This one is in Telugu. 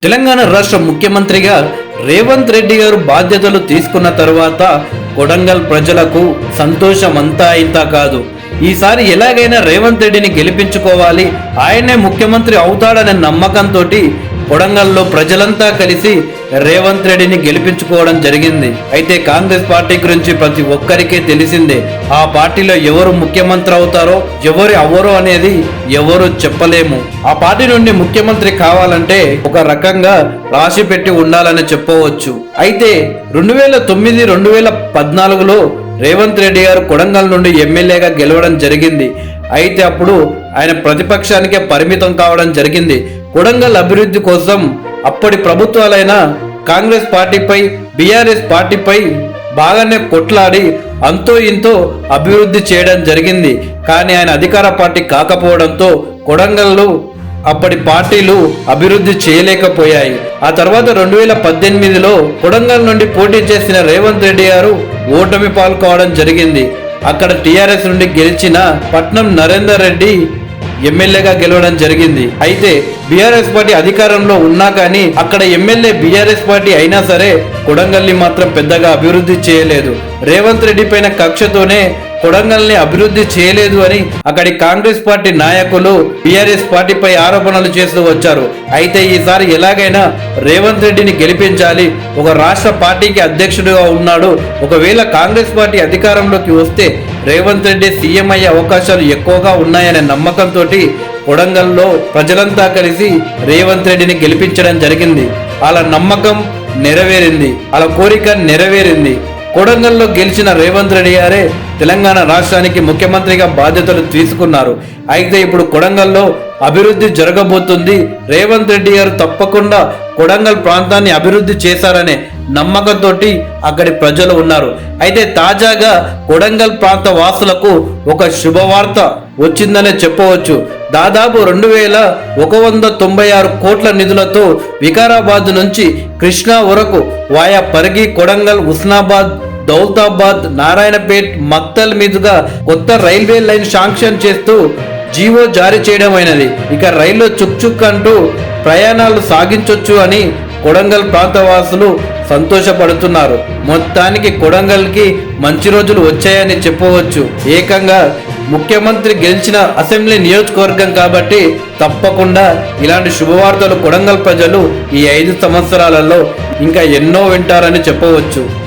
తెలంగాణ రాష్ట్ర ముఖ్యమంత్రిగా రేవంత్ రెడ్డి గారు బాధ్యతలు తీసుకున్న తర్వాత కొడంగల్ ప్రజలకు సంతోషం అంతా ఇంత కాదు. ఈసారి ఎలాగైనా రేవంత్ రెడ్డిని గెలిపించుకోవాలి, ఆయనే ముఖ్యమంత్రి అవుతాడనే నమ్మకంతో కొడంగల్లో ప్రజలంతా కలిసి రేవంత్ రెడ్డిని గెలిపించుకోవడం జరిగింది. అయితే కాంగ్రెస్ పార్టీ గురించి ప్రతి ఒక్కరికే తెలిసిందే. ఆ పార్టీలో ఎవరు ముఖ్యమంత్రి అవుతారో ఎవరు అవ్వరో అనేది ఎవరు చెప్పలేము. ఆ పార్టీ నుండి ముఖ్యమంత్రి కావాలంటే ఒక రకంగా రాసి పెట్టి ఉండాలని చెప్పవచ్చు. అయితే 2009, 2014లో రేవంత్ రెడ్డి గారు కొడంగల్ నుండి ఎమ్మెల్యేగా గెలవడం జరిగింది. అయితే అప్పుడు ఆయన ప్రతిపక్షానికే పరిమితం కావడం జరిగింది. కొడంగల్ అభివృద్ధి కోసం అప్పటి ప్రభుత్వాలైన కాంగ్రెస్ పార్టీపై, బీఆర్ఎస్ పార్టీపై బాగానే కొట్లాడి అంతో ఇంతో అభివృద్ధి చేయడం జరిగింది. కానీ ఆయన అధికార పార్టీ కాకపోవడంతో కొడంగల్లో అప్పటి పార్టీలు అభివృద్ధి చేయలేకపోయాయి. ఆ తర్వాత 2018లో కొడంగల్ నుండి పోటీ చేసిన రేవంత్ రెడ్డి గారు ఓటమి పాల్గొనడం జరిగింది. అక్కడ టీఆర్ఎస్ నుండి గెలిచిన పట్నం నరేందర్ రెడ్డి ఎమ్మెల్యేగా గెలవడం జరిగింది. అయితే బీఆర్ఎస్ పార్టీ అధికారంలో ఉన్నా కానీ అక్కడ ఎమ్మెల్యే బీఆర్ఎస్ పార్టీ అయినా సరే కొడంగల్ని మాత్రం పెద్దగా అభివృద్ధి చేయలేదు. రేవంత్ రెడ్డి పైన కక్షతోనే కొడంగల్ని అభివృద్ధి చేయలేదు అని అక్కడి కాంగ్రెస్ పార్టీ నాయకులు బీఆర్ఎస్ పార్టీపై ఆరోపణలు చేస్తూ వచ్చారు. అయితే ఈసారి ఎలాగైనా రేవంత్ రెడ్డిని గెలిపించాలి, ఒక రాష్ట్ర పార్టీకి అధ్యక్షుడిగా ఉన్నాడు. ఒకవేళ కాంగ్రెస్ పార్టీ అధికారంలోకి వస్తే రేవంత్ రెడ్డి సీఎం అయ్యే అవకాశాలు ఎక్కువగా ఉన్నాయనే నమ్మకంతో కొడంగల్లో ప్రజలంతా కలిసి రేవంత్ రెడ్డిని గెలిపించడం జరిగింది. అలా నమ్మకం నెరవేరింది, అలా కోరిక నెరవేరింది. కొడంగల్లో గెలిచిన రేవంత్ రెడ్డి గారే తెలంగాణ రాష్ట్రానికి ముఖ్యమంత్రిగా బాధ్యతలు తీసుకున్నారు. అయితే ఇప్పుడు కొడంగల్లో అభివృద్ధి జరగబోతుంది. రేవంత్ రెడ్డి గారు తప్పకుండా కొడంగల్ ప్రాంతాన్ని అభివృద్ధి చేశారనే నమ్మకంతో అక్కడి ప్రజలు ఉన్నారు. అయితే తాజాగా కొడంగల్ ప్రాంత వాసులకు ఒక శుభవార్త వచ్చిందనే చెప్పవచ్చు. దాదాపు 2196 కోట్ల నిధులతో వికారాబాద్ నుంచి కృష్ణా వరకు వాయా పరిగి, కొడంగల్, హుస్నాబాద్, దౌలతాబాద్, నారాయణపేట్, మక్తల్ మీదుగా కొత్త రైల్వే లైన్ శాంక్షన్ చేస్తూ జీవో జారీ చేయడం అయినది. ఇక రైల్లో చుక్ అంటూ ప్రయాణాలు సాగించొచ్చు అని కొడంగల్ ప్రాంతవాసులు సంతోషపడుతున్నారు. మొత్తానికి కొడంగల్కి మంచి రోజులు వచ్చాయని చెప్పవచ్చు. ఏకంగా ముఖ్యమంత్రి గెలిచిన అసెంబ్లీ నియోజకవర్గం కాబట్టి తప్పకుండా ఇలాంటి శుభవార్తలు కొడంగల్ ప్రజలు ఈ 5 సంవత్సరాలలో ఇంకా ఎన్నో వింటారని చెప్పవచ్చు.